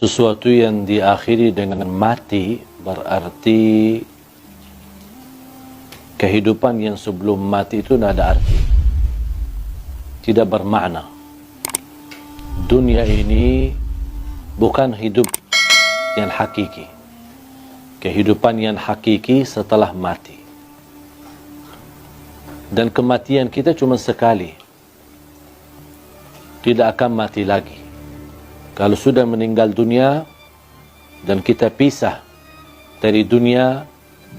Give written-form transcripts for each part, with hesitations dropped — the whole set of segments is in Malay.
Sesuatu yang diakhiri dengan mati berarti kehidupan yang sebelum mati itu tidak ada arti, tidak bermakna. Dunia ini bukan hidup yang hakiki. Kehidupan yang hakiki setelah mati. Dan kematian kita cuma sekali. Tidak akan mati lagi. Kalau sudah meninggal dunia dan kita pisah dari dunia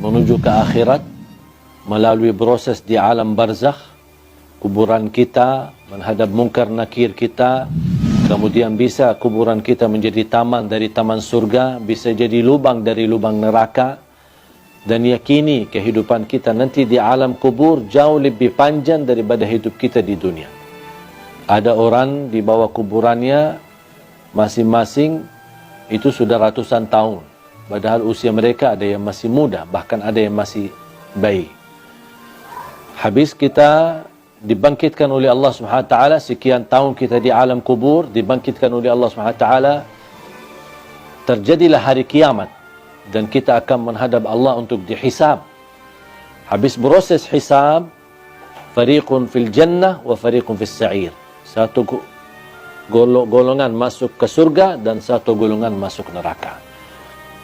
menuju ke akhirat melalui proses di alam barzakh, kuburan kita menghadap mungkar nakir kita, kemudian bisa kuburan kita menjadi taman dari taman surga, bisa jadi lubang dari lubang neraka, dan yakini kehidupan kita nanti di alam kubur jauh lebih panjang daripada hidup kita di dunia. Ada orang di bawah kuburannya masing-masing itu sudah ratusan tahun, padahal usia mereka ada yang masih muda, bahkan ada yang masih bayi. Habis kita dibangkitkan oleh Allah Subhanahu wa taala, sekian tahun kita di alam kubur, dibangkitkan oleh Allah Subhanahu wa taala, terjadilah hari kiamat dan kita akan menghadap Allah untuk dihisab. Habis proses hisab, fariqun fil jannah wa fariqun fis sa'ir. Satu golongan masuk ke surga dan satu golongan masuk neraka.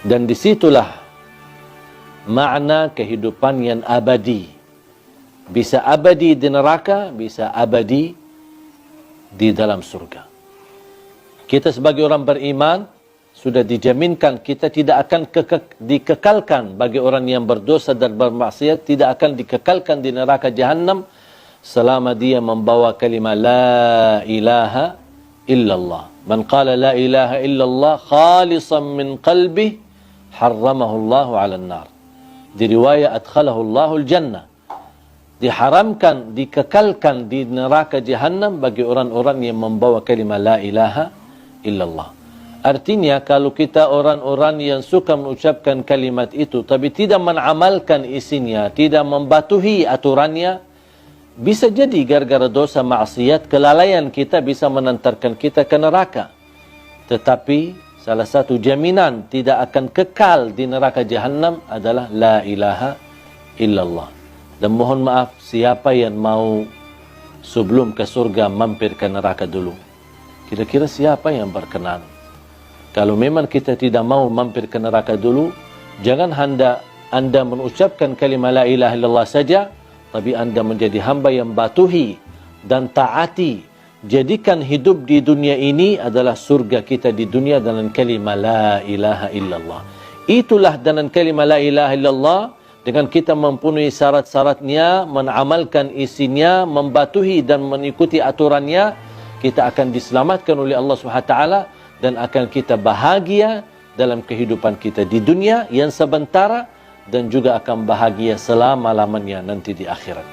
Dan disitulah makna kehidupan yang abadi. Bisa abadi di neraka, bisa abadi di dalam surga. Kita sebagai orang beriman sudah dijaminkan kita tidak akan dikekalkan. Bagi orang yang berdosa dan bermaksiat tidak akan dikekalkan di neraka Jahannam selama dia membawa kalimat la ilaha illallah. Man qala la ilaha illallah khalisan min qalbih harramahu Allahu 'alan nar. Di riwayat adkhalahu Allahu al-jannah. Diharamkan, dikekalkan di neraka Jahannam bagi orang-orang yang membawa kalimat la ilaha illallah. Artinya kalau kita orang-orang yang suka mengucapkan kalimat itu tapi tidak mengamalkan isinya, tidak membatuhi aturannya, bisa jadi gara-gara dosa maksiat, kelalaian kita bisa menantarkan kita ke neraka. Tetapi salah satu jaminan tidak akan kekal di neraka Jahannam adalah la ilaha illallah. Dan mohon maaf, siapa yang mau sebelum ke surga mampir ke neraka dulu? Kira-kira siapa yang berkenan? Kalau memang kita tidak mau mampir ke neraka dulu, jangan anda mengucapkan kalimat la ilaha illallah saja, tapi anda menjadi hamba yang batuhi dan taati. Jadikan hidup di dunia ini adalah surga kita di dunia dengan kalimat la ilaha illallah. Itulah dengan kalimat la ilaha illallah, dengan kita mempunyai syarat-syaratnya, mengamalkan isinya, membatuhi dan mengikuti aturannya, kita akan diselamatkan oleh Allah Subhanahu wa taala dan akan kita bahagia dalam kehidupan kita di dunia yang sementara dan juga akan bahagia selama-lamanya nanti di akhirat.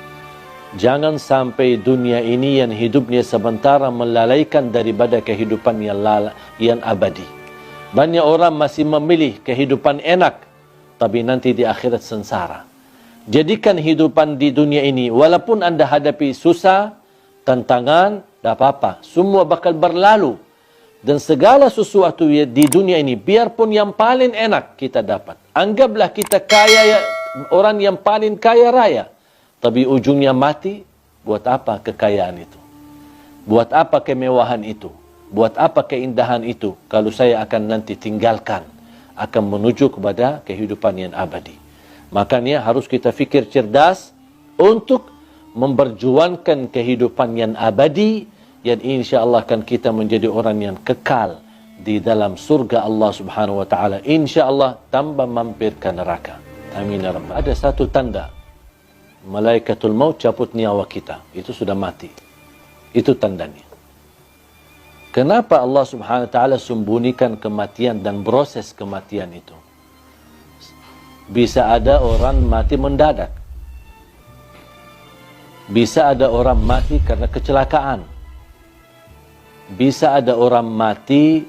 Jangan sampai dunia ini yang hidupnya sementara melalaikan daripada kehidupan yang abadi. Banyak orang masih memilih kehidupan enak, tapi nanti di akhirat sengsara. Jadikan hidupan di dunia ini, walaupun anda hadapi susah, tantangan, tak apa-apa. Semua bakal berlalu. Dan segala sesuatu di dunia ini, biarpun yang paling enak kita dapat. Anggaplah kita kaya, orang yang paling kaya raya. Tapi ujungnya mati, buat apa kekayaan itu? Buat apa kemewahan itu? Buat apa keindahan itu? Kalau saya akan nanti tinggalkan, akan menuju kepada kehidupan yang abadi. Makanya harus kita fikir cerdas untuk memperjuangkan kehidupan yang abadi, yang insya-Allah akan kita menjadi orang yang kekal di dalam surga Allah Subhanahu wa taala. Insya-Allah tanpa mampir ke neraka. Amin ya rabbal. Ada satu tanda malaikatul maut cabut nyawa kita, itu sudah mati. Itu tandanya. Kenapa Allah Subhanahu wa taala sembunyikan kematian dan proses kematian itu? Bisa ada orang mati mendadak. Bisa ada orang mati karena kecelakaan. Bisa ada orang mati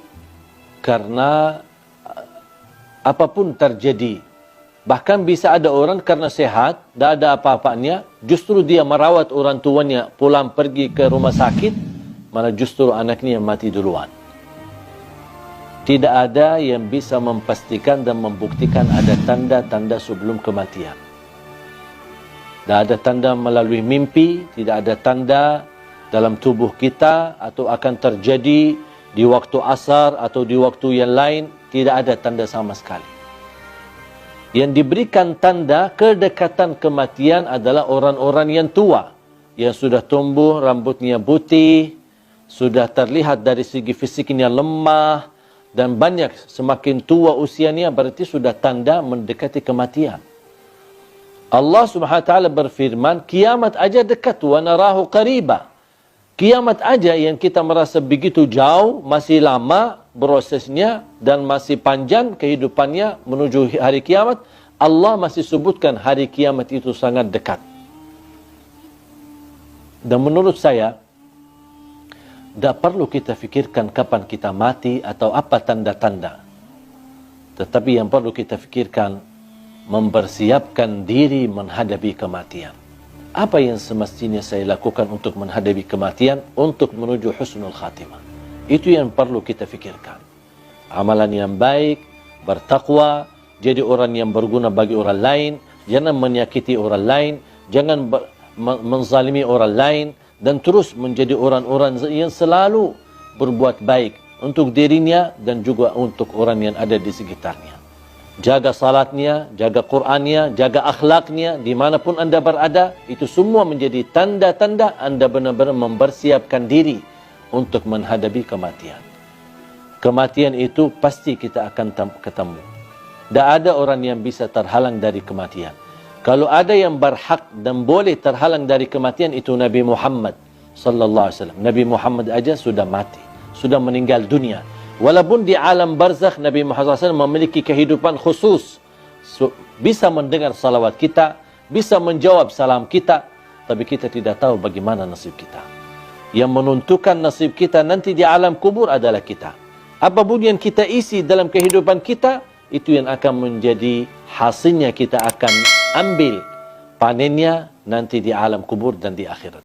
karena apapun terjadi. Bahkan bisa ada orang karena sehat, tidak ada apa-apanya, justru dia merawat orang tuanya, pulang pergi ke rumah sakit, malah justru anaknya yang mati duluan. Tidak ada yang bisa memastikan dan membuktikan ada tanda-tanda sebelum kematian. Tidak ada tanda melalui mimpi, tidak ada tanda dalam tubuh kita atau akan terjadi di waktu asar atau di waktu yang lain. Tidak ada tanda sama sekali. Yang diberikan tanda kedekatan kematian adalah orang-orang yang tua, yang sudah tumbuh, rambutnya putih, sudah terlihat dari segi fisiknya lemah, dan banyak semakin tua usianya berarti sudah tanda mendekati kematian. Allah Subhanahu wa taala berfirman, kiamat aja dekat, wa narahu qariba. Kiamat aja yang kita merasa begitu jauh, masih lama prosesnya dan masih panjang kehidupannya menuju hari kiamat, Allah masih sebutkan hari kiamat itu sangat dekat. Dan menurut saya, tidak perlu kita fikirkan kapan kita mati atau apa tanda-tanda. Tetapi yang perlu kita fikirkan, mempersiapkan diri menghadapi kematian. Apa yang semestinya saya lakukan untuk menghadapi kematian, untuk menuju husnul khatimah. Itu yang perlu kita fikirkan. Amalan yang baik, bertakwa, jadi orang yang berguna bagi orang lain, jangan menyakiti orang lain, jangan menzalimi orang lain, dan terus menjadi orang-orang yang selalu berbuat baik untuk dirinya dan juga untuk orang yang ada di sekitarnya. Jaga salatnya, jaga Qur'annya, jaga akhlaknya, dimanapun anda berada, itu semua menjadi tanda-tanda anda benar-benar mempersiapkan diri untuk menghadapi kematian. Kematian itu pasti kita akan ketemu. Tidak ada orang yang bisa terhalang dari kematian. Kalau ada yang berhak dan boleh terhalang dari kematian, itu Nabi Muhammad sallallahu alaihi wasallam. Nabi Muhammad aja sudah mati, sudah meninggal dunia. Walaupun di alam barzakh Nabi Muhammad SAW memiliki kehidupan khusus, bisa mendengar salawat kita, bisa menjawab salam kita, tapi kita tidak tahu bagaimana nasib kita. Yang menentukan nasib kita nanti di alam kubur adalah kita. Apapun yang kita isi dalam kehidupan kita, itu yang akan menjadi hasilnya kita akan ambil panennya nanti di alam kubur dan di akhirat.